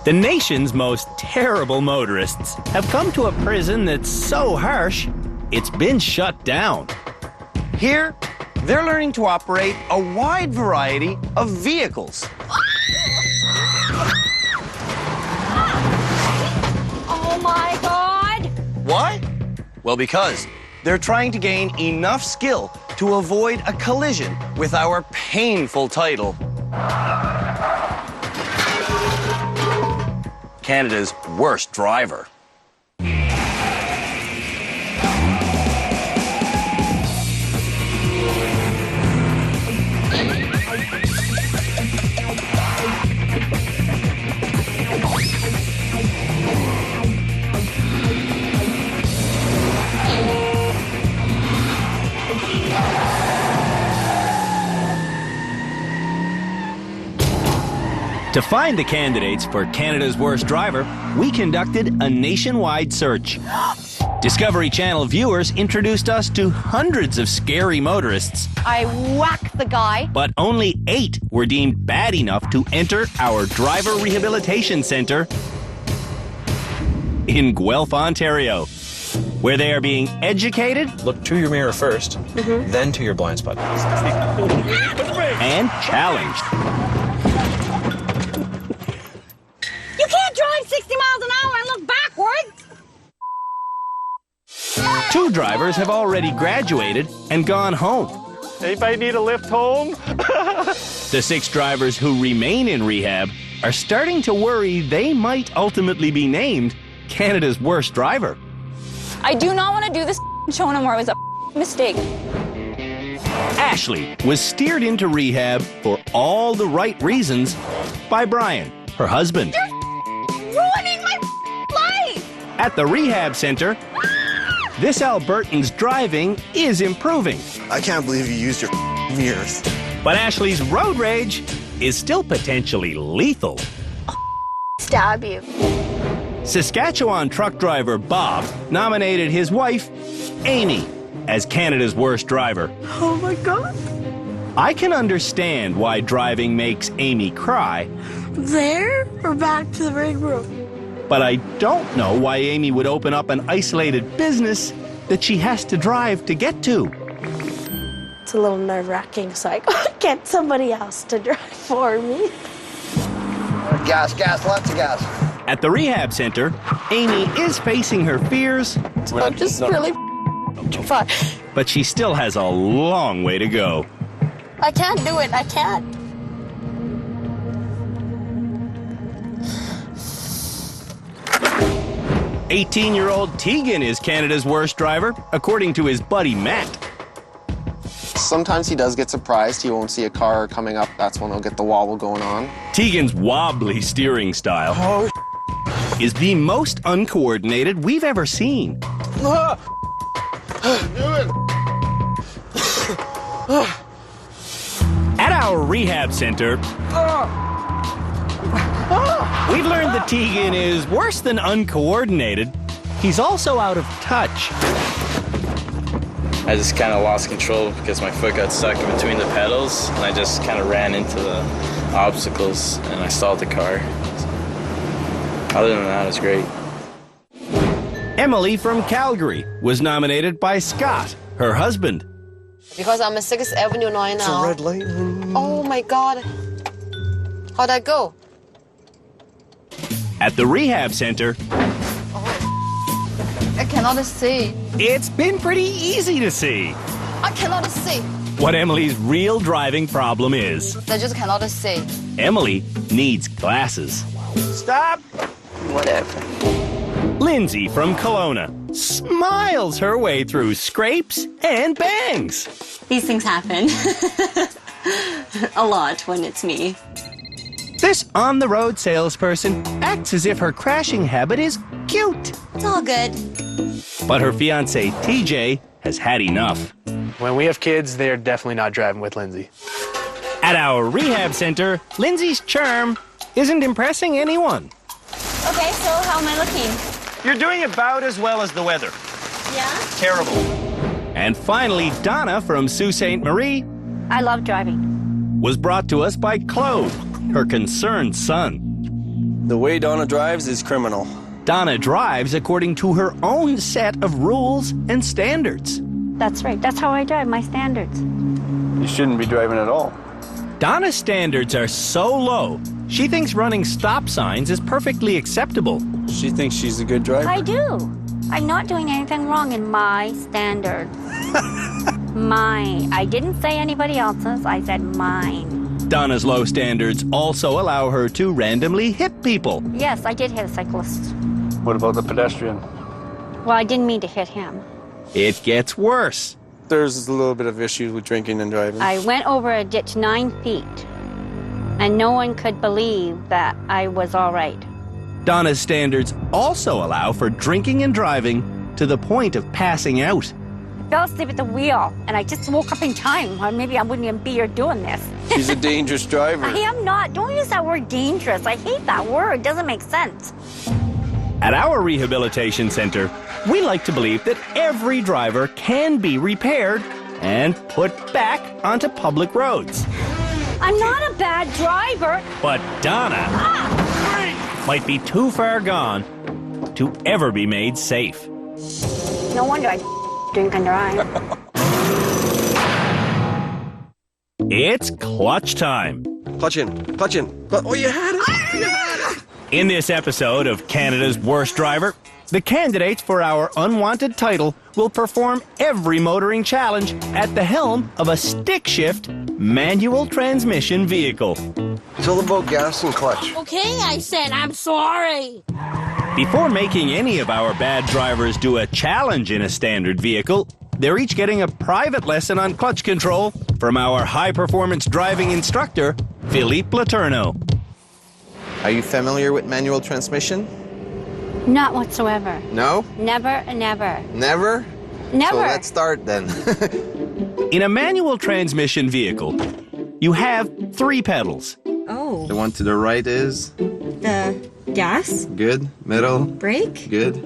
The nation's most terrible motorists have come to a prison that's so harsh, it's been shut down. Here, they're learning to operate a wide variety of vehicles. Oh my God! Why? Well, because they're trying to gain enough skill to avoid a collision with our painful title, Canada's worst driver. To find the candidates for Canada's Worst Driver, we conducted a nationwide search. Discovery Channel viewers introduced us to hundreds of scary motorists, I whacked the guy. but only 8 were deemed bad enough to enter our Driver Rehabilitation Centre in Guelph, Ontario, where they are being educated Look to your mirror first, then to your blind spot. and challenged. You can't drive 60 miles an hour and look backwards. 2 drivers have already graduated and gone home. Anybody need a lift home? The 6 drivers who remain in rehab are starting to worry they might ultimately be named Canada's Worst Driver. I do not want to do this show no more. It was a mistake. Ashley was steered into rehab for all the right reasons by Brian, her husband. Ruining my life. At the rehab center, this Albertan's driving is improving. I can't believe you used your mirrors. But Ashley's road rage is still potentially lethal. Stab you. Saskatchewan truck driver Bob nominated his wife, Amy, as Canada's Worst Driver. Oh my God. I can understand why driving makes Amy cry, There or back to the ring room? but I don't know why Amy would open up an isolated business that she has to drive to get to. It's a little nerve-wracking, so I gotta get somebody else to drive for me. Gas, lots of gas. At the rehab center, Amy is facing her fears, I'm just really fun. but she still has a long way to go. I can't do it. I can't. "18-year-old Tegan is Canada's Worst Driver, according to his buddy Matt. Sometimes he does get surprised. He won't see a car coming up. That's when he'll get the wobble going on. Tegan's wobbly steering style is the most uncoordinated we've ever seen. At our rehab center, we've learned that Tegan is worse than uncoordinated. He's also out of touch. I just kind of lost control because my foot got stuck in between the pedals, and I just kind of ran into the obstacles and I stalled the car. Other than that, it was great. Emily from Calgary was nominated by Scott, her husband. Because I'm at 6th Avenue now. It's a red light. Oh my God. How'd I go? At the rehab center, I cannot see. it's been pretty easy to see I cannot see. what Emily's real driving problem is. I just cannot see. Emily needs glasses. Stop! Whatever. Lindsay from Kelowna smiles her way through scrapes and bangs. These things happen. A lot when it's me. This on-the-road salesperson acts as if her crashing habit is cute. It's all good. But her fiancé, TJ, has had enough. When we have kids, they're definitely not driving with Lindsay. At our rehab center, Lindsay's charm isn't impressing anyone. Okay, so how am I looking? You're doing about as well as the weather. Yeah? Terrible. And finally, Donna from Sault Ste. Marie I love driving. was brought to us by Claude, her concerned son. The way Donna drives is criminal. Donna drives according to her own set of rules and standards. That's right. That's how I drive, my standards. You shouldn't be driving at all. Donna's standards are so low, she thinks running stop signs is perfectly acceptable. She thinks she's a good driver. I do. I'm not doing anything wrong in my standards. Mine. I didn't say anybody else's. I said mine. Donna's low standards also allow her to randomly hit people. Yes, I did hit a cyclist. What about the pedestrian? Well, I didn't mean to hit him. It gets worse. There's a little bit of issues with drinking and driving. I went over a ditch 9 feet, and no one could believe that I was all right. Donna's standards also allow for drinking and driving to the point of passing out. I fell asleep at the wheel, and I just woke up in time. Or maybe I wouldn't even be here doing this. She's a dangerous driver. I am not. Don't use that word dangerous. I hate that word. It doesn't make sense. At our rehabilitation center, we like to believe that every driver can be repaired and put back onto public roads. I'm not a bad driver. But Donna might be too far gone to ever be made safe. No wonder I drink and drive. It's clutch time. Clutch in. Clutch in. Oh, you had it. You had it. In this episode of Canada's Worst Driver, the candidates for our unwanted title will perform every motoring challenge at the helm of a stick-shift manual transmission vehicle. It's all about gas and clutch. Okay, I said I'm sorry. Before making any of our bad drivers do a challenge in a standard vehicle, they're each getting a private lesson on clutch control from our high-performance driving instructor, Philippe Letourneau. Are you familiar with manual transmission? Not whatsoever. No? Never, never. Never? Never. So let's start then. In a manual transmission vehicle, you have 3 pedals. Oh. The one to the right is? The gas? Good. Middle? Brake? Good.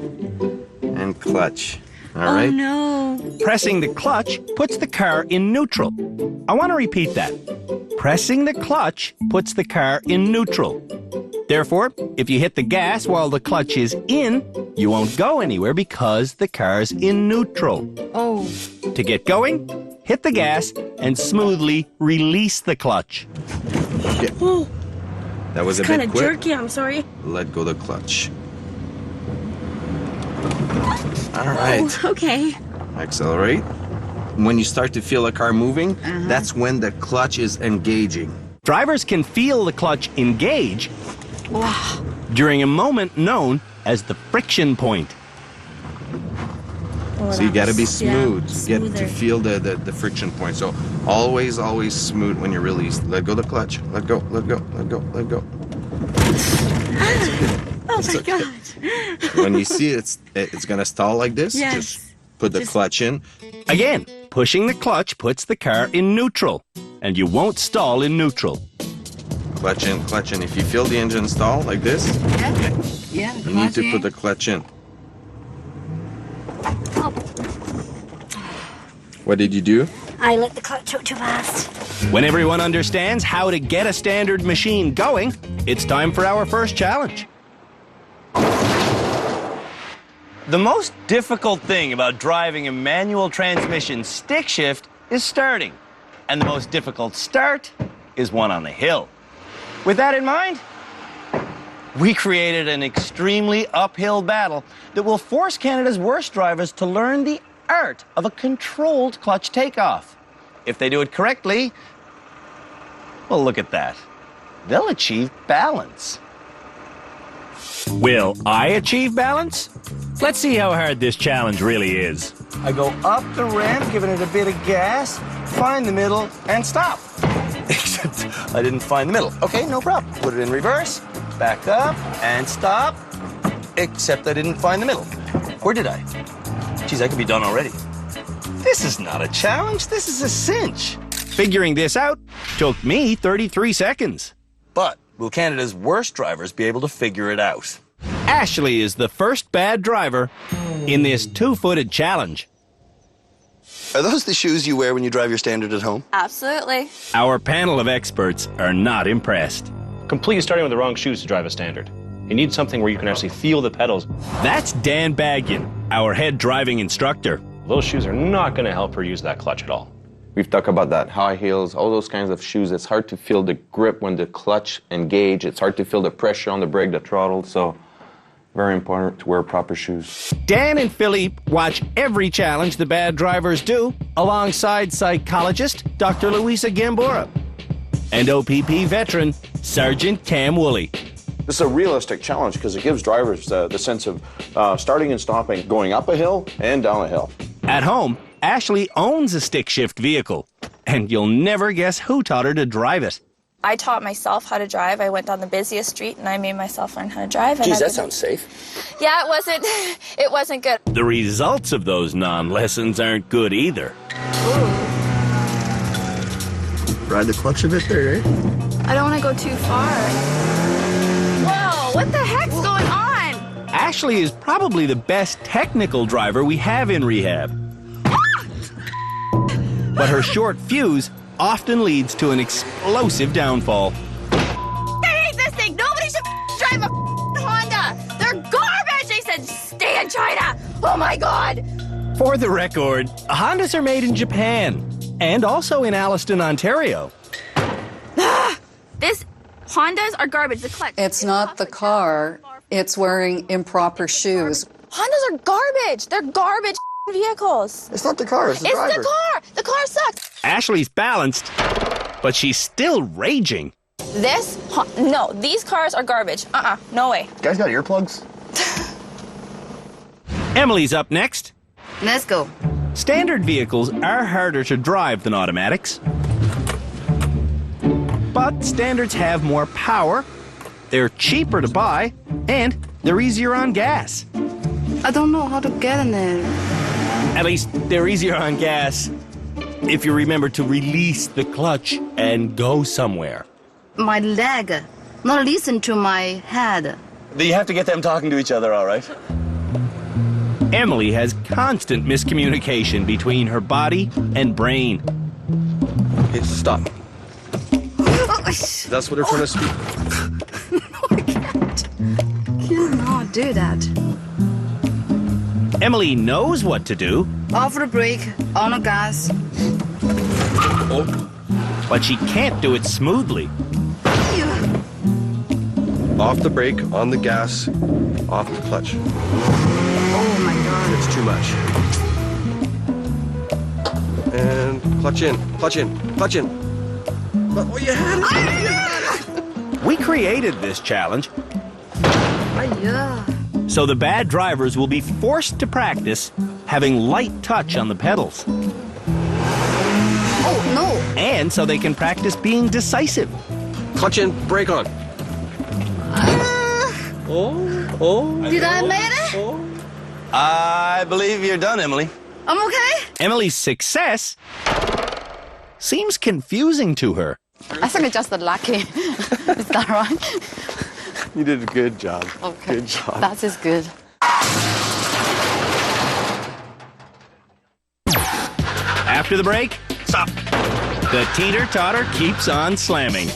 And clutch. All Oh, right. no. Pressing the clutch puts the car in neutral. I want to repeat that. Pressing the clutch puts the car in neutral. Therefore, if you hit the gas while the clutch is in, you won't go anywhere because the car's in neutral. Oh. To get going, hit the gas and smoothly release the clutch. Okay. Oh, That was a kind bit of quick. jerky. I'm sorry. Let go the clutch. All right. Oh, okay. Accelerate. When you start to feel a car moving, that's when the clutch is engaging. Drivers can feel the clutch engage during a moment known as the friction point. So you got to be smooth. Yeah, Get to feel the friction point. So always smooth when you release. Let go the clutch. Let go, let go, let go, let go. Oh my God. When you see it's going to stall like this, Yes. just put the clutch in. Again, pushing the clutch puts the car in neutral, and you won't stall in neutral. Clutch in, clutch in. If you feel the engine stall like this, Yeah. you need to put the clutch in. Oh, What did you do? I let the clutch out too fast. When everyone understands how to get a standard machine going, it's time for our first challenge. The most difficult thing about driving a manual transmission stick shift is starting. And the most difficult start is one on the hill. With that in mind, we created an extremely uphill battle that will force Canada's worst drivers to learn the art of a controlled clutch takeoff. If they do it correctly, well, look at that. They'll achieve balance. Will I achieve balance? Let's see how hard this challenge really is. I go up the ramp, giving it a bit of gas, find the middle, and stop. Except I didn't find the middle. Okay, no problem. Put it in reverse, back up, and stop. Except I didn't find the middle. Or did I? Geez, I could be done already. This is not a challenge, this is a cinch. Figuring this out took me 33 seconds. But will Canada's worst drivers be able to figure it out? Ashley is the first bad driver in this 2-footed challenge. Are those the shoes you wear when you drive your standard at home? Absolutely. Our panel of experts are not impressed. Completely starting with the wrong shoes to drive a standard. You need something where you can actually feel the pedals. That's Dan Baggian, our head driving instructor. Those shoes are not going to help her use that clutch at all. We've talked about that, high heels, all those kinds of shoes. It's hard to feel the grip when the clutch engage. It's hard to feel the pressure on the brake, the throttle. So very important to wear proper shoes. Dan and Philippe watch every challenge the bad drivers do alongside psychologist Dr. Louisa Gambora and OPP veteran Sergeant Cam Woolley. This is a realistic challenge because it gives drivers the sense of starting and stopping, going up a hill and down a hill. At home, Ashley owns a stick shift vehicle, and you'll never guess who taught her to drive it. I taught myself how to drive. I went down the busiest street and I made myself learn how to drive. Geez, that sounds safe. Yeah, it wasn't good. The results of those non-lessons aren't good either. Ride the clutch a bit there, eh? I don't want to go too far. Whoa, what the heck's going on? Ashley is probably the best technical driver we have in rehab. But her short fuse often leads to an explosive downfall. I hate this thing. Nobody should drive a Honda. They're garbage. They said stay in China. Oh my God. For the record, Hondas are made in Japan and also in Alliston, Ontario. This Hondas are garbage. The clutch. It's not the car. It's wearing improper shoes. Hondas are garbage. They're garbage vehicles. It's not the car, it's the driver. It's the car. The car sucks. Ashley's balanced, but she's still raging. No, these cars are garbage. No way. You guys got earplugs? Emily's up next. Let's go. Standard vehicles are harder to drive than automatics. But standards have more power, they're cheaper to buy, and they're easier on gas. I don't know how to get in there. At least they're easier on gas if you remember to release the clutch and go somewhere. My leg, not listen to my head. You have to get them talking to each other, all right? Emily has constant miscommunication between her body and brain. Okay, stop. That's what they're trying to speak. No, I can't. Cannot do that. Emily knows what to do. Off the brake, on the gas. But she can't do it smoothly. Off the brake, on the gas, off the clutch. Oh my God. It's too much. And clutch in, clutch in, clutch in. Oh, you had it! We created this challenge so the bad drivers will be forced to practice having light touch on the pedals. Oh, no. And so they can practice being decisive. Clutch in, brake on. Did I make it? I believe you're done, Emily. I'm okay? Emily's success seems confusing to her. I think it's just lucky. Is that right? You did a good job. Okay. Good job. That is good. After the break, stop. The teeter-totter keeps on slamming.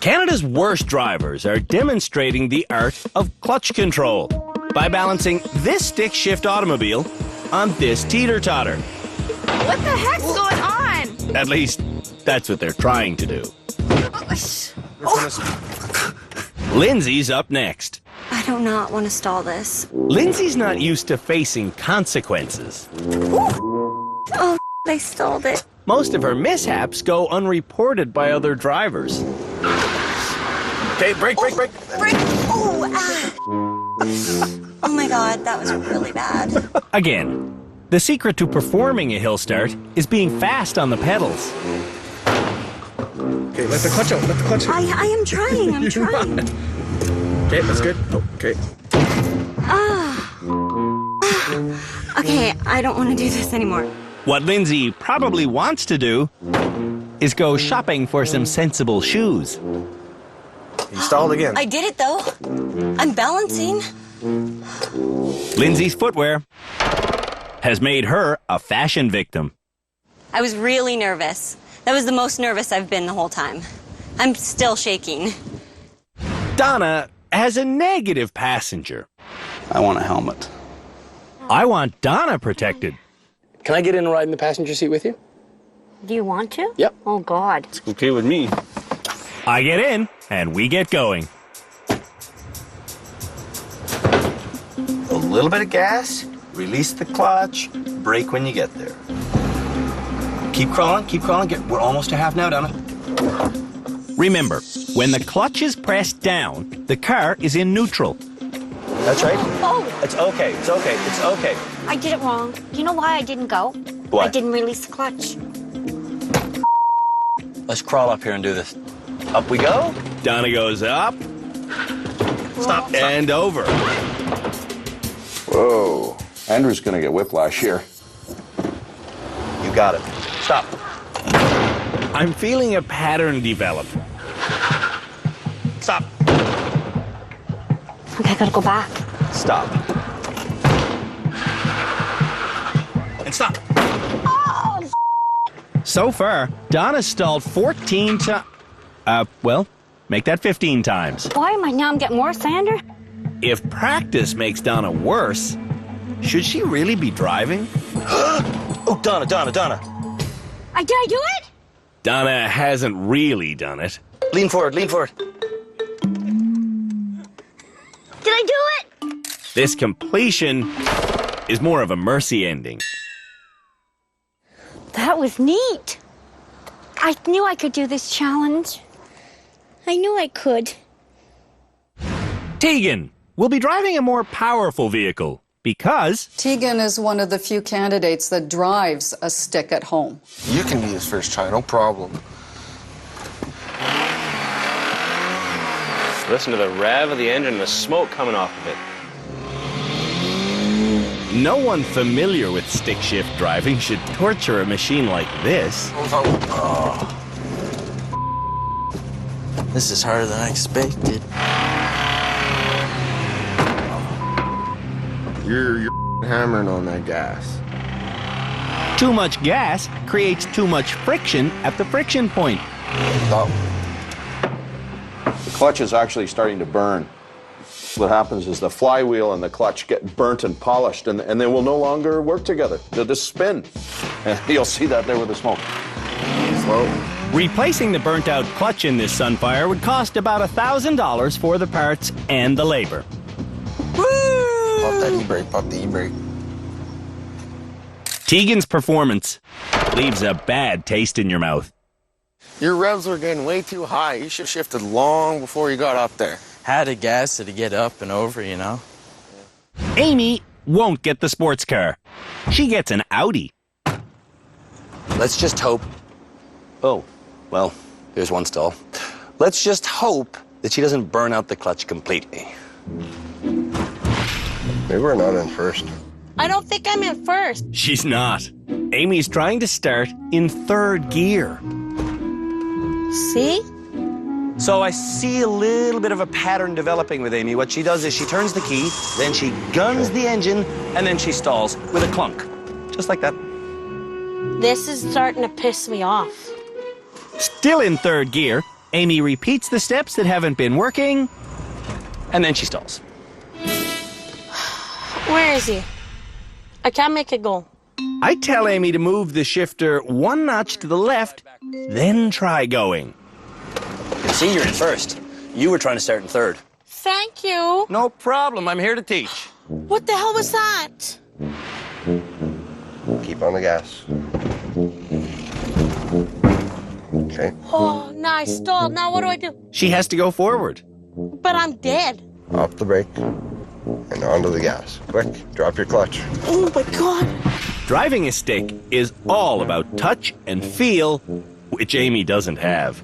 Canada's worst drivers are demonstrating the art of clutch control by balancing this stick-shift automobile on this teeter-totter. What the heck's going on? At least, that's what they're trying to do. Lindsay's up next. I do not want to stall this. Lindsay's not used to facing consequences. Oh, they stalled it. Most of her mishaps go unreported by other drivers. Okay, brake. Break. Oh my God, that was really bad. Again, the secret to performing a hill start is being fast on the pedals. Okay, let the clutch out, let the clutch out. I am trying, I'm trying. Okay, that's good. Okay. Okay, I don't want to do this anymore. What Lindsay probably wants to do is go shopping for some sensible shoes. You stalled again. I did it though. I'm balancing. Lindsay's footwear has made her a fashion victim. I was really nervous. That was the most nervous I've been the whole time. I'm still shaking. Donna has a negative passenger. I want a helmet. I want Donna protected. Can I get in and ride in the passenger seat with you? Do you want to? Yep. Oh, God. It's okay with me. I get in, and we get going. A little bit of gas, release the clutch, brake when you get there. Keep crawling, we're almost to half now, Donna. Remember, when the clutch is pressed down, the car is in neutral. That's right. Oh. It's okay, it's okay, it's okay. I did it wrong. Do you know why I didn't go? Why? I didn't release the clutch. Let's crawl up here and do this. Up we go. Donna goes up. Stop. And over. Whoa. Andrew's going to get whiplash here. You got it. Stop. I'm feeling a pattern develop. Stop. Okay, I gotta go back. Stop. And stop. Oh, So far, Donna stalled 14 times. Well, make that 15 times. why am I now? I'm getting worse, Andrew. If practice makes Donna worse, should she really be driving? Oh, Donna. Did I do it? Donna hasn't really done it. Lean forward. Did I do it? This completion is more of a mercy ending. That was neat. I knew I could do this challenge. I knew I could. Tegan will be driving a more powerful vehicle because Tegan is one of the few candidates that drives a stick at home. You can be his first try, no problem. Listen to the rev of the engine and the smoke coming off of it. no one familiar with stick shift driving should torture a machine like this. This is harder than I expected. You're hammering on that gas. Too much gas creates too much friction at the friction point. The clutch is actually starting to burn. What happens is the flywheel and the clutch get burnt and polished, and they will no longer work together. They'll just spin. And you'll see that there with the smoke. Slow. Replacing the burnt-out clutch in this Sunfire would cost about $1,000 for the parts and the labor. Pop that e-brake, pop the e-brake. Tegan's performance leaves a bad taste in your mouth. Your revs were getting way too high. You should have shifted long before you got up there. Had to gas it to get up and over, you know? Amy won't get the sports car. She gets an Audi. Let's just hope. Oh, well, there's one stall. Let's just hope that she doesn't burn out the clutch completely. Maybe we're not in first. I don't think I'm in first. She's not. Amy's trying to start in third gear. See? So I see a little bit of a pattern developing with Amy. What she does is she turns the key, then she guns the engine, and then she stalls with a clunk. Just like that. This is starting to piss me off. Still in third gear, Amy repeats the steps that haven't been working, and then she stalls. Where is he? I can't make it go. I tell Amy to move the shifter one notch to the left, then try going. See, you're in first. You were trying to start in third. Thank you. No problem. I'm here to teach. What the hell was that? Keep on the gas. Okay. Oh, no, I stalled. Now what do I do? She has to go forward. But I'm dead. Off the brake and onto the gas. Quick, drop your clutch. Oh my God. Driving a stick is all about touch and feel, which Amy doesn't have.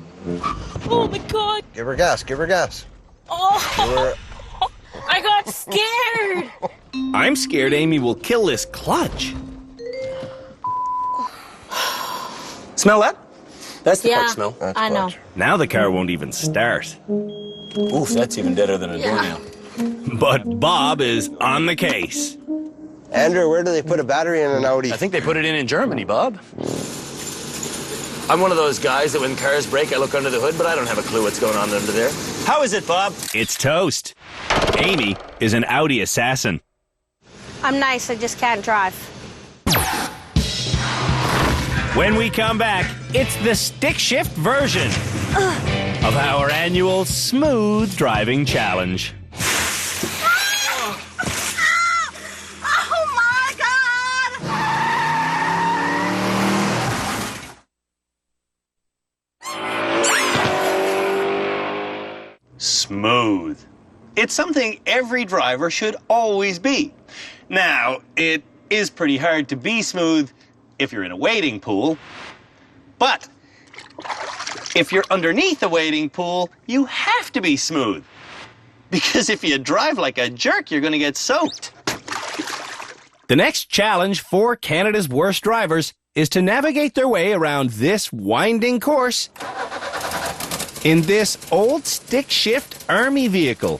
Oh my God. Give her gas, give her gas. Oh, I got scared. I'm scared Amy will kill this clutch. Smell that? That's the Yeah, clutch smell. I know. Now the car won't even start. Oof, that's even deader than a doornail. But Bob is on the case. Andrew, where do they put a battery in an Audi? I think they put it in Germany, Bob. I'm one of those guys that when cars break, I look under the hood, but I don't have a clue what's going on under there. How is it, Bob? It's toast. Amy is an Audi assassin. I'm nice, I just can't drive. When we come back, it's the stick shift version of our annual smooth driving challenge. Oh my God! Smooth. It's something every driver should always be. Now, it is pretty hard to be smooth if you're in a wading pool, but if you're underneath a wading pool, you have to be smooth. Because if you drive like a jerk, you're going to get soaked. The next challenge for Canada's worst drivers is to navigate their way around this winding course in this old stick shift army vehicle.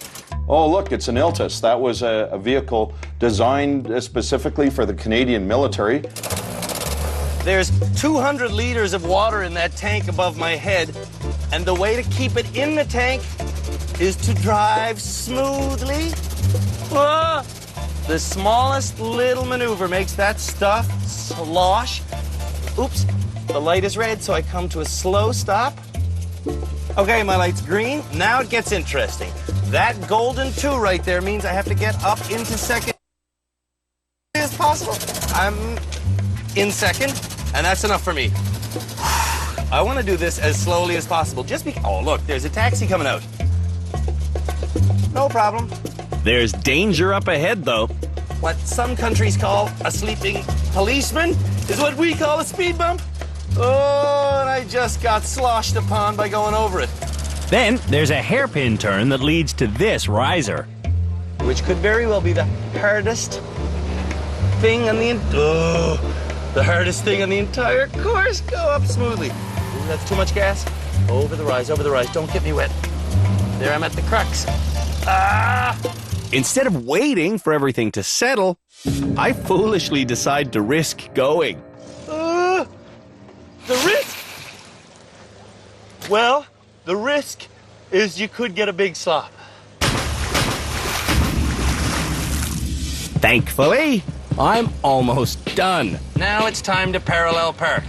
Oh, look, it's an Iltis. That was a vehicle designed specifically for the Canadian military. There's 200 liters of water in that tank above my head, and the way to keep it in the tank is to drive smoothly. Ah! The smallest little maneuver makes that stuff slosh. Oops, the light is red, so I come to a slow stop. Okay, my light's green. Now it gets interesting. That golden 2 right there means I have to get up into second as possible. I'm in second, and that's enough for me. I want to do this as slowly as possible, just because... Oh, look, there's a taxi coming out. No problem. There's danger up ahead, though. What some countries call a sleeping policeman is what we call a speed bump. Oh, and I just got sloshed upon by going over it. Then there's a hairpin turn that leads to this riser, which could very well be the hardest thing on the hardest thing on the entire course. Go up smoothly. Ooh, that's too much gas. Over the rise, over the rise. Don't get me wet. There, I'm at the crux. Ah! Instead of waiting for everything to settle, I foolishly decide to risk going. The risk? Well, the risk is you could get a big slop. Thankfully, I'm almost done. Now it's time to parallel park.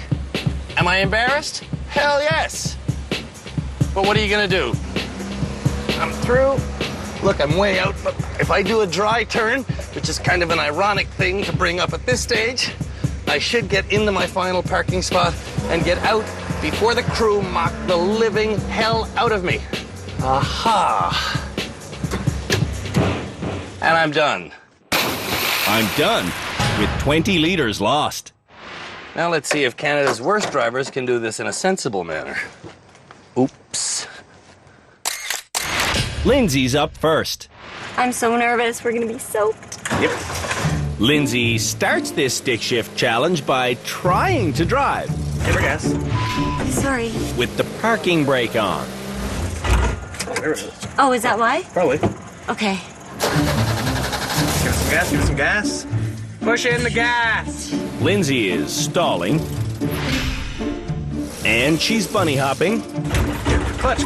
Am I embarrassed? Hell yes. But what are you gonna do? I'm through. Look, I'm way out, but if I do a dry turn, which is kind of an ironic thing to bring up at this stage, I should get into my final parking spot and get out before the crew mock the living hell out of me. Aha. And I'm done. I'm done, with 20 liters lost. Now let's see if Canada's worst drivers can do this in a sensible manner. Oops. Lindsay's up first. I'm so nervous. We're going to be soaked. Yep. Lindsay starts this stick shift challenge by trying to drive. Give her gas. Sorry. With the parking brake on. There it is. Oh, is that why? Probably. Okay. Give us some gas, give us some gas. Push in the gas. Lindsay is stalling. And she's bunny hopping. Clutch.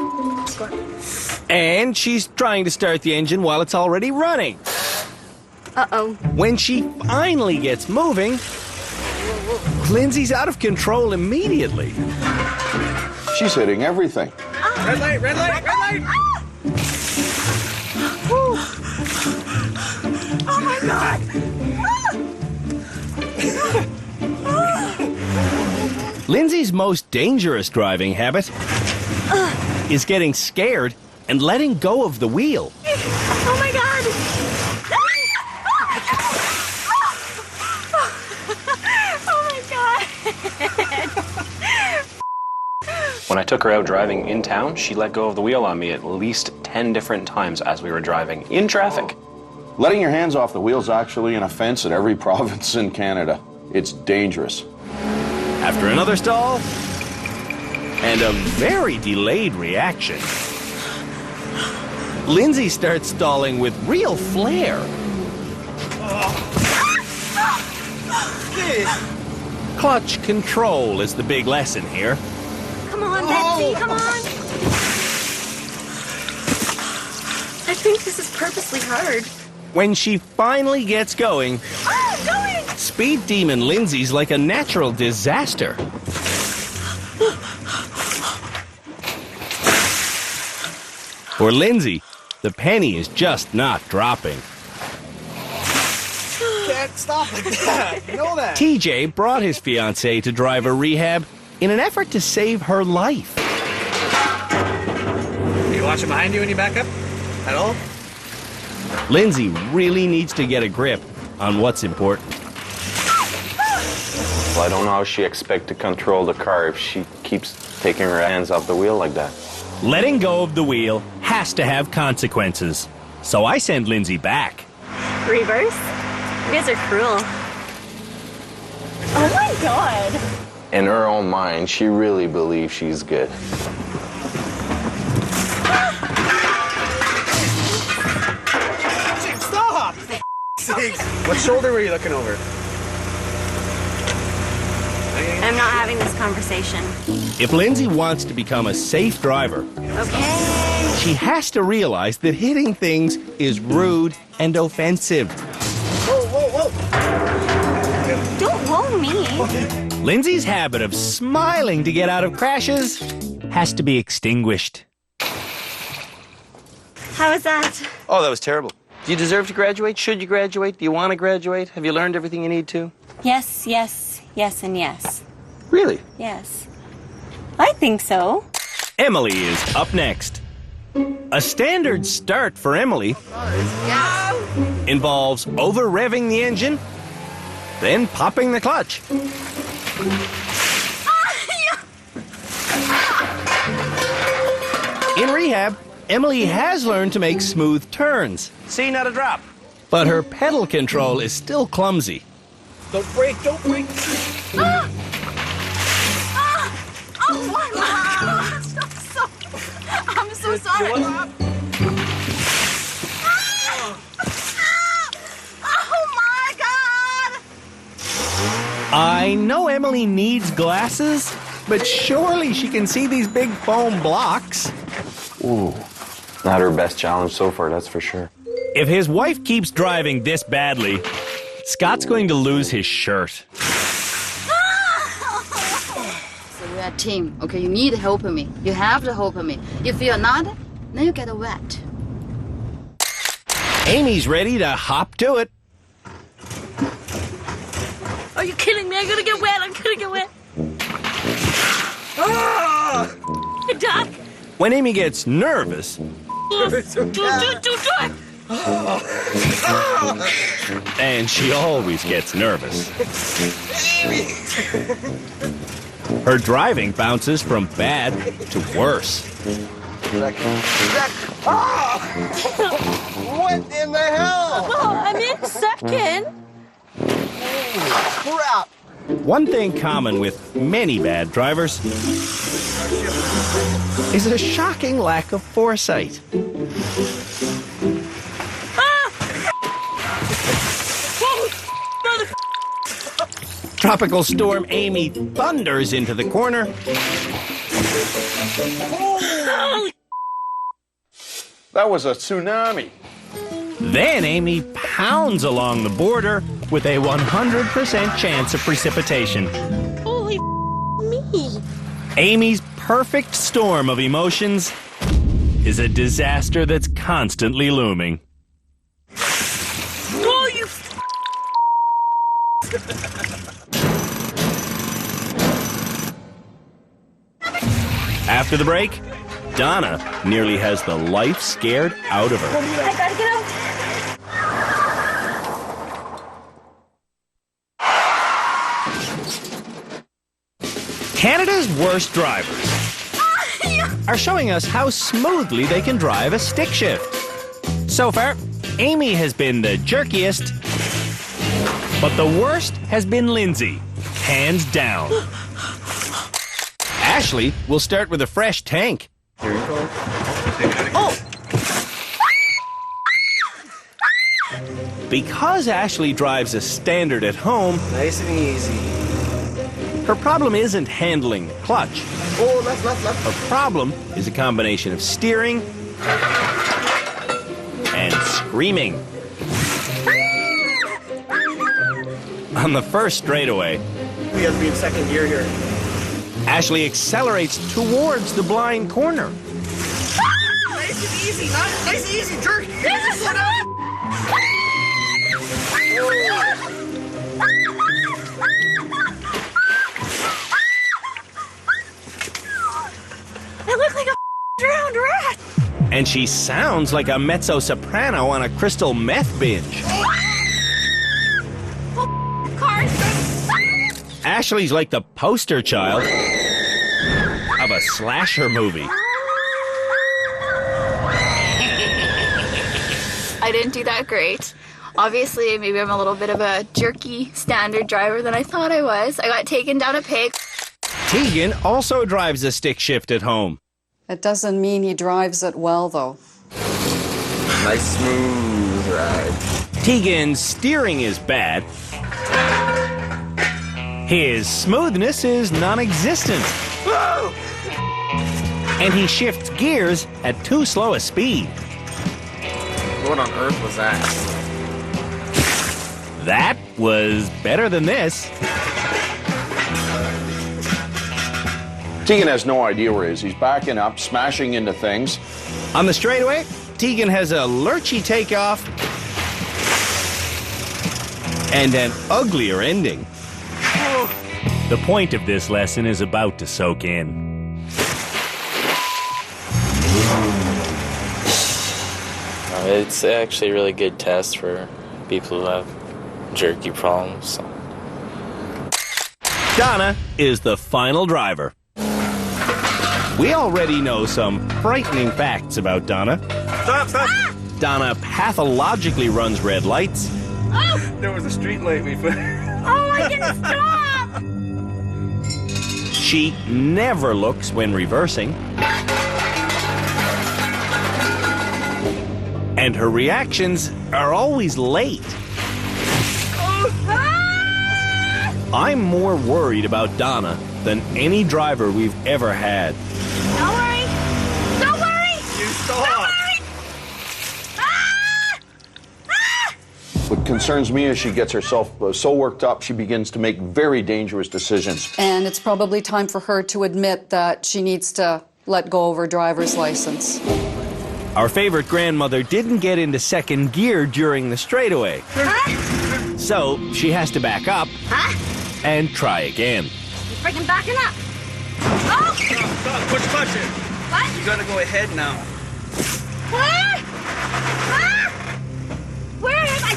And she's trying to start the engine while it's already running. Uh-oh. When she finally gets moving, Lindsay's out of control immediately. She's hitting everything. Red light, red light, red light! Oh my God! Lindsay's most dangerous driving habit is getting scared and letting go of the wheel. Oh my God! Oh my God! When I took her out driving in town, she let go of the wheel on me at least 10 different times as we were driving in traffic. Letting your hands off the wheel is actually an offense at every province in Canada. It's dangerous. After another stall, and a very delayed reaction, Lindsay starts stalling with real flair. Clutch control is the big lesson here. Lindsay, come on. I think this is purposely hard. When she finally gets going, Speed Demon Lindsay's like a natural disaster. For Lindsay, the penny is just not dropping. Can't stop like that. You know that. TJ brought his fiancée to driver rehab in an effort to save her life. Are you watching behind you when you back up? At all? Lindsay really needs to get a grip on what's important. Well, I don't know how she expects to control the car if she keeps taking her hands off the wheel like that. Letting go of the wheel has to have consequences. So I send Lindsay back. Reverse? You guys are cruel. Oh my god. In her own mind, she really believes she's good. Stop! What shoulder were you looking over? I'm not having this conversation. If Lindsay wants to become a safe driver, Okay. she has to realize that hitting things is rude and offensive. Whoa, whoa, whoa! Don't whoa me. Lindsay's habit of smiling to get out of crashes has to be extinguished. How was that? Oh, that was terrible. Do you deserve to graduate? Should you graduate? Do you want to graduate? Have you learned everything you need to? Yes, yes, yes, and yes. Really? Yes. I think so. Emily is up next. A standard start for Emily involves over-revving the engine, then popping the clutch. In rehab, Emily has learned to make smooth turns. See, not a drop. But her pedal control is still clumsy. Don't break, don't break! Oh my god! I'm so sorry. Oh my god! I know Emily needs glasses, but surely she can see these big foam blocks. Ooh, not her best challenge so far, that's for sure. If his wife keeps driving this badly, Scott's going to lose his shirt. So we are a team, okay? You need help me. You have to help me. If you're not, then you get wet. Amy's ready to hop to it. Are you kidding me? I'm gonna get wet. I'm gonna get wet. Doc. When Amy gets nervous, Do it. and she always gets nervous, her driving bounces from bad to worse. What in the hell? Oh, I'm in second. Crap! One thing common with many bad drivers is a shocking lack of foresight. Tropical storm Amy thunders into the corner. That was a tsunami. Then Amy pounds along the border with a 100% chance of precipitation. Holy me. Amy's perfect storm of emotions is a disaster that's constantly looming. Oh, you. After the break, Donna nearly has the life scared out of her. I gotta get out. Canada's worst drivers are showing us how smoothly they can drive a stick shift. So far, Amy has been the jerkiest, but the worst has been Lindsay, hands down. Ashley will start with a fresh tank. Here you go. Oh! Because Ashley drives a standard at home, Nice and easy. her problem isn't handling the clutch. Oh, left. Her problem is a combination of steering and screaming. On the first straightaway, We have to be in second gear here. Ashley accelerates towards the blind corner. Nice and easy, nice and easy, jerk. I look like a drowned rat. And she sounds like a mezzo-soprano on a crystal meth binge. Cars. Ashley's like the poster child of a slasher movie. I didn't do that great. Obviously, maybe I'm a little bit of a jerky standard driver than I thought I was. I got taken down a pig. Tegan also drives a stick shift at home. It doesn't mean he drives it well, though. Nice smooth ride. Tegan's steering is bad. His smoothness is non-existent. Whoa! And he shifts gears at too slow a speed. What on earth was that? That was better than this. Tegan has no idea where he is. He's backing up, smashing into things. On the straightaway, Tegan has a lurchy takeoff and an uglier ending. The point of this lesson is about to soak in. It's actually a really good test for people who have jerky problems. Donna is the final driver. We already know some frightening facts about Donna. Stop! Donna pathologically runs red lights. Oh! There was a street light we put. Oh, I didn't stop! She never looks when reversing. And her reactions are always late. I'm more worried about Donna than any driver we've ever had. Don't worry! Don't worry! You stop! Don't worry! What concerns me is she gets herself so worked up, she begins to make very dangerous decisions. And it's probably time for her to admit that she needs to let go of her driver's license. Our favorite grandmother didn't get into second gear during the straightaway. So she has to back up and try again. You're freaking backing up! Oh! Stop! Push clutch in. What? You gotta go ahead now. Where? Where am I?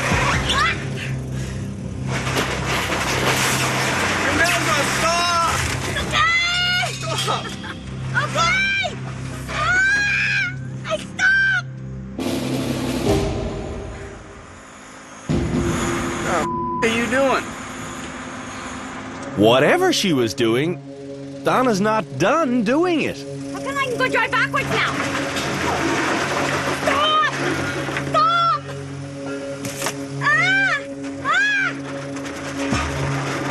Remember, stop! Okay! Stop! Okay! I stop! What are you doing? Whatever she was doing, Donna's not done doing it. How come I can go drive backwards now? Stop! Stop!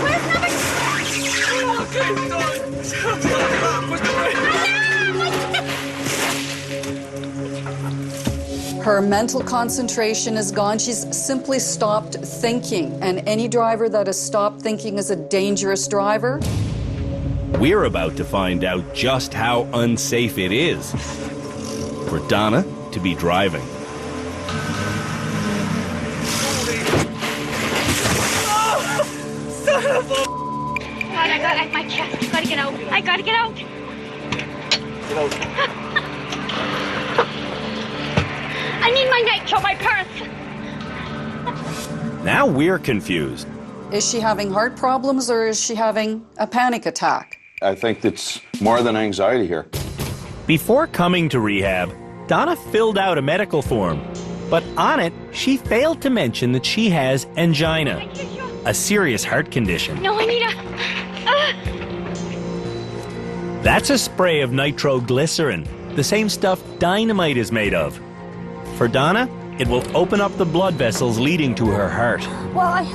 Where's number 2? Okay, stop! Push the brake! Her mental concentration is gone. She's simply stopped thinking. And any driver that has stopped thinking is a dangerous driver. We're about to find out just how unsafe it is for Donna to be driving. Son of a... God, I got my chest. I gotta get out. I gotta get out. Get out. I need my nitro, my purse. Now we're confused. Is she having heart problems or is she having a panic attack? I think it's more than anxiety here. Before coming to rehab, Donna filled out a medical form. But on it, she failed to mention that she has angina, a serious heart condition. No, I need a... That's a spray of nitroglycerin, the same stuff dynamite is made of. For Donna, it will open up the blood vessels leading to her heart. Well, I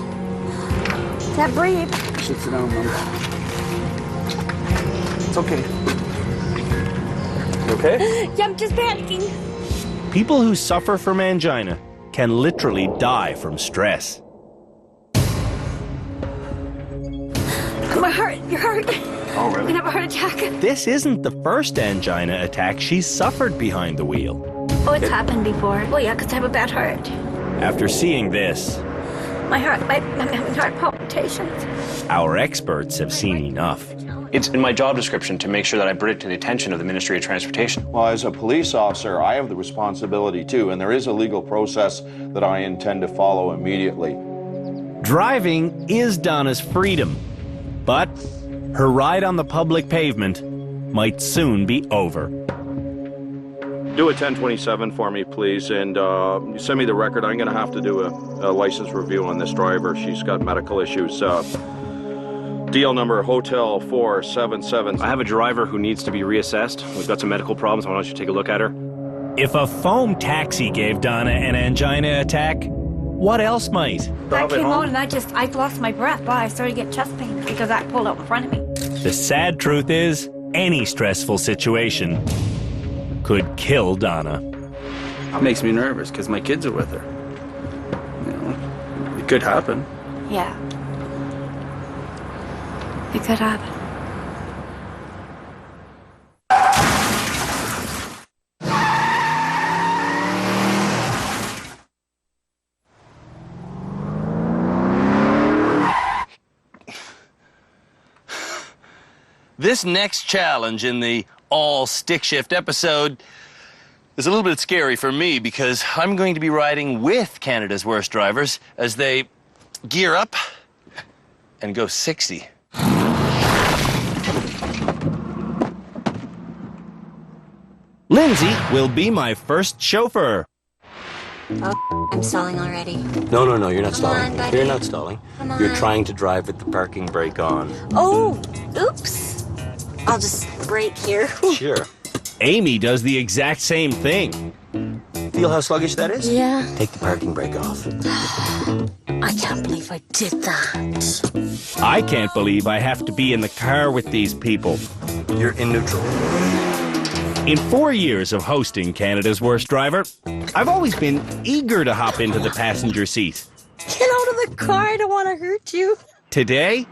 can't breathe. Sit down, Mom. It's okay. Okay? Yeah, I'm just panicking. People who suffer from angina can literally die from stress. My heart, your heart. Oh, I'm gonna have a heart attack. This isn't the first angina attack she's suffered behind the wheel. Oh, it's happened before. Well, yeah, because I have a bad heart. After seeing this, I'm having heart palpitations. our experts have seen enough. It's in my job description to make sure that I bring it to the attention of the Ministry of Transportation. Well, as a police officer, I have the responsibility too, and there is a legal process that I intend to follow immediately. Driving is Donna's freedom, but her ride on the public pavement might soon be over. Do a 1027 for me, please, and send me the record. I'm going to have to do a license review on this driver. She's got medical issues. DL number Hotel 477. I have a driver who needs to be reassessed. We've got some medical problems. Why don't you take a look at her? If a foam taxi gave Donna an angina attack, what else might? I came out and I lost my breath. Wow, I started to get chest pains because that pulled out in front of me. The sad truth is, any stressful situation could kill Donna. It makes me nervous because my kids are with her. You know, it could happen. Yeah. It could happen. This next challenge in the all stick shift episode is a little bit scary for me because I'm going to be riding with Canada's Worst Drivers as they gear up and go 60. Lindsay will be my first chauffeur. Oh, I'm stalling already. No, you're not Come stalling. on, buddy. You're not stalling. Come on. You're trying to drive with the parking brake on. Oh, oops. I'll just brake here. Sure. Amy does the exact same thing. Feel how sluggish that is? Yeah. Take the parking brake off. I can't believe I did that. I can't believe I have to be in the car with these people. You're in neutral. In 4 years of hosting Canada's Worst Driver, I've always been eager to hop into the passenger seat. Get out of the car. I don't want to hurt you. Today,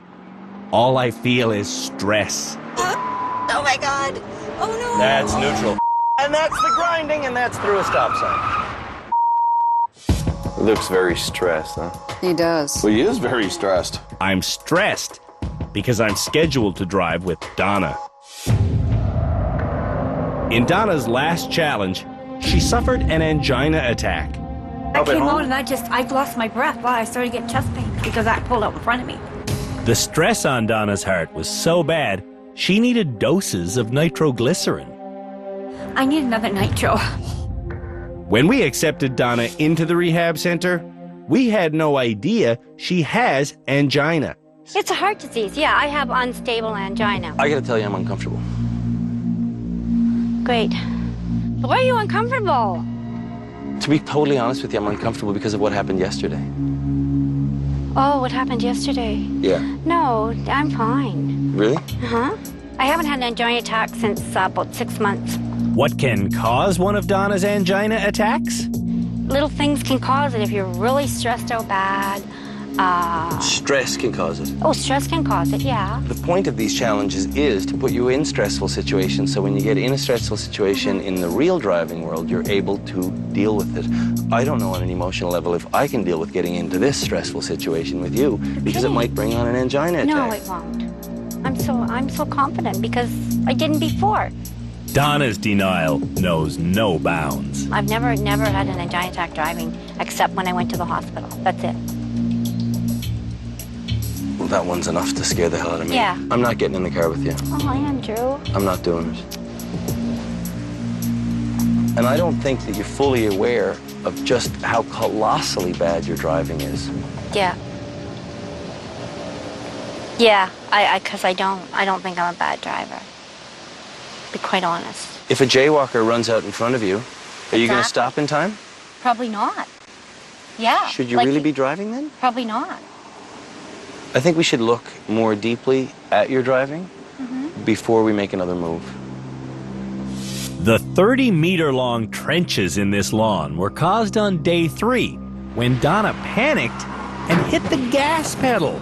all I feel is stress. Oh my God. Oh no. That's neutral. And that's the grinding, and that's through a stop sign. Looks very stressed, huh? He does. Well, he is very stressed. I'm stressed because I'm scheduled to drive with Donna. In Donna's last challenge, she suffered an angina attack. I came out and I lost my breath. Wow, I started to get chest pains because that pulled out in front of me. The stress on Donna's heart was so bad, she needed doses of nitroglycerin. I need another nitro. When we accepted Donna into the rehab center, we had no idea she has angina. It's a heart disease. Yeah, I have unstable angina. I gotta tell you, I'm uncomfortable. Great. But why are you uncomfortable? To be totally honest with you, I'm uncomfortable because of what happened yesterday. Oh, what happened yesterday? Yeah. No, I'm fine. Really? Uh-huh. I haven't had an angina attack since about 6 months. What can cause one of Donna's angina attacks? Little things can cause it if you're really stressed out bad. Stress can cause it. Oh, stress can cause it, yeah. The point of these challenges is to put you in stressful situations, so when you get in a stressful situation in the real driving world, you're able to deal with it. I don't know on an emotional level if I can deal with getting into this stressful situation with you, because it might bring on an angina attack. No, it won't. I'm so confident because I didn't before. Donna's denial knows no bounds. I've never had an angina attack driving except when I went to the hospital. That's it. Well, that one's enough to scare the hell out of me. Yeah. I'm not getting in the car with you. Oh, Andrew. I'm not doing it. And I don't think that you're fully aware of just how colossally bad your driving is. Yeah. Yeah, because I don't think I'm a bad driver. To be quite honest. If a jaywalker runs out in front of you, are you going to stop in time? Probably not. Yeah. Should you really be driving then? Probably not. I think we should look more deeply at your driving before we make another move. The 30-meter-long trenches in this lawn were caused on day 3 when Donna panicked and hit the gas pedal.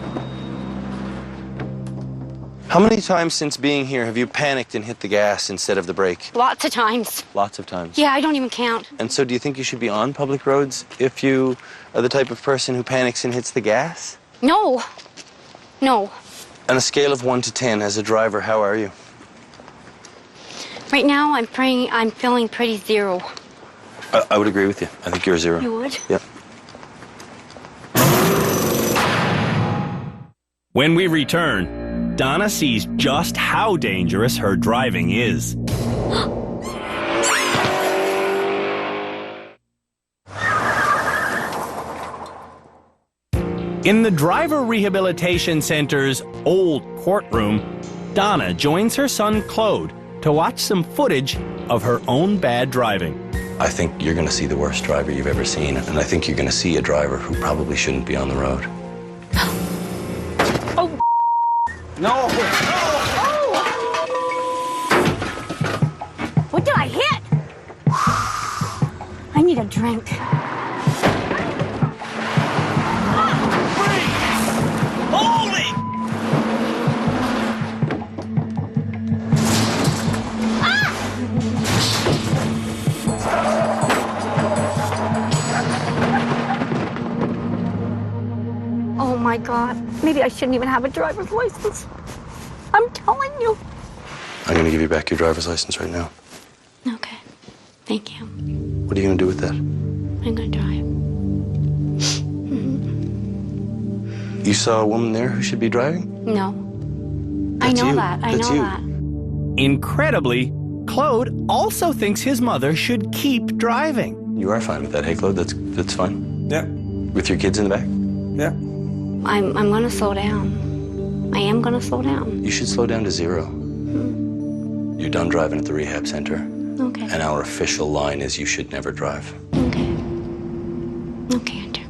How many times since being here have you panicked and hit the gas instead of the brake? Lots of times. Lots of times. Yeah, I don't even count. And so do you think you should be on public roads if you are the type of person who panics and hits the gas? No. No. On a scale of 1 to 10, as a driver, how are you? Right now, I'm feeling pretty 0. I would agree with you. I think you're a 0. You would? Yep. When we return, Donna sees just how dangerous her driving is. In the Driver Rehabilitation Center's old courtroom, Donna joins her son Claude to watch some footage of her own bad driving. I think you're going to see the worst driver you've ever seen, and I think you're going to see a driver who probably shouldn't be on the road. Oh. No! Oh. What did I hit? I need a drink. Holy! Oh my God. Maybe I shouldn't even have a driver's license. I'm telling you. I'm going to give you back your driver's license right now. Okay. Thank you. What are you going to do with that? I'm going to drive. You saw a woman there who should be driving? No. That's I know you. that. I That's know you. that. Incredibly, Claude also thinks his mother should keep driving. You are fine with that, hey, Claude? That's fine? Yeah. With your kids in the back? Yeah. I'm going to slow down. I am going to slow down. You should slow down to 0. You're done driving at the rehab center. Okay. And our official line is you should never drive. Okay. Okay, Andrew.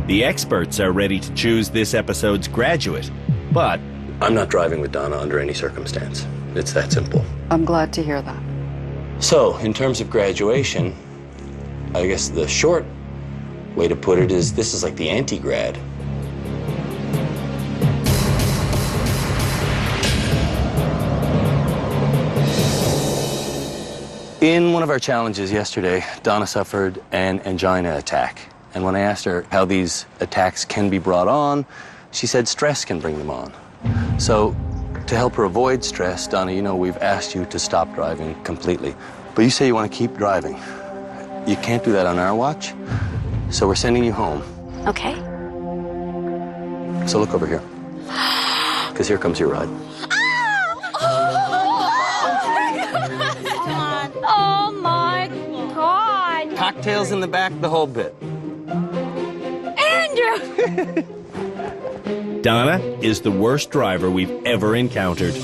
The experts are ready to choose this episode's graduate, but I'm not driving with Donna under any circumstance. It's that simple. I'm glad to hear that. So, in terms of graduation, I guess the short way to put it is this is like the anti-grad. In one of our challenges yesterday, Donna suffered an angina attack. And when I asked her how these attacks can be brought on, she said stress can bring them on. So, to help her avoid stress, Donna, you know we've asked you to stop driving completely. But you say you want to keep driving. You can't do that on our watch, so we're sending you home. Okay. So look over here, because here comes your ride. Oh my God. Cocktails in the back, the whole bit. Andrew! Donna is the worst driver we've ever encountered.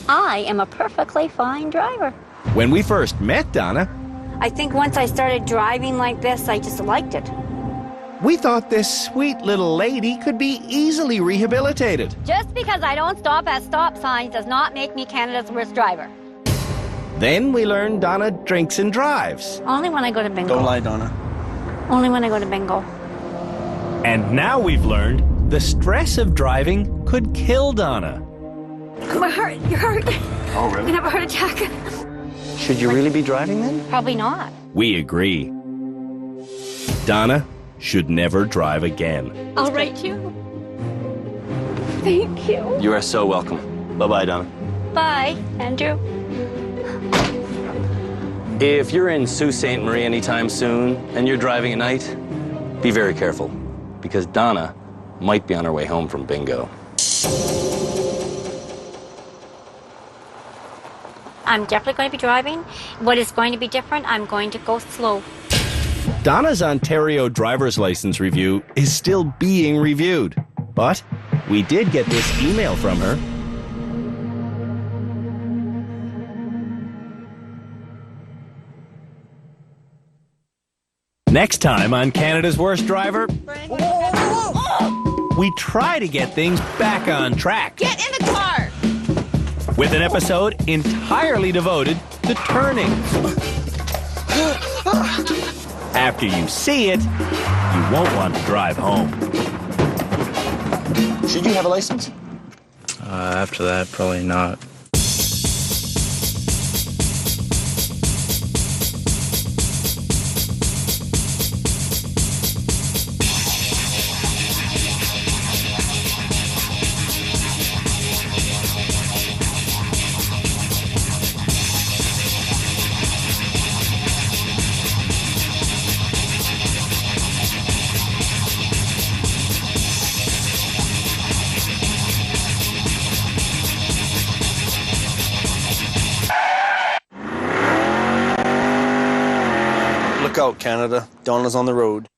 I am a perfectly fine driver. When we first met Donna, I think once I started driving like this, I just liked it. we thought this sweet little lady could be easily rehabilitated. Just because I don't stop at stop signs does not make me Canada's worst driver. Then we learned Donna drinks and drives. Only when I go to bingo. Don't lie, Donna. Only when I go to bingo. And now we've learned the stress of driving could kill Donna. My heart, your heart. Oh, I'm gonna have a heart attack. Should you really be driving then? Probably not. We agree. Donna should never drive again. I'll write you. Thank you. You are so welcome. Bye-bye, Donna. Bye, Andrew. If you're in Sault Ste. Marie anytime soon and you're driving at night, be very careful, because Donna might be on her way home from bingo. I'm definitely going to be driving. What is going to be different, I'm going to go slow. Donna's Ontario driver's license review is still being reviewed, but we did get this email from her. Next time on Canada's Worst Driver, we try to get things back on track. Get in the car! with an episode entirely devoted to turning. After you see it, you won't want to drive home. Should you have a license? After that, probably not. Look out, Canada. Donna's on the road.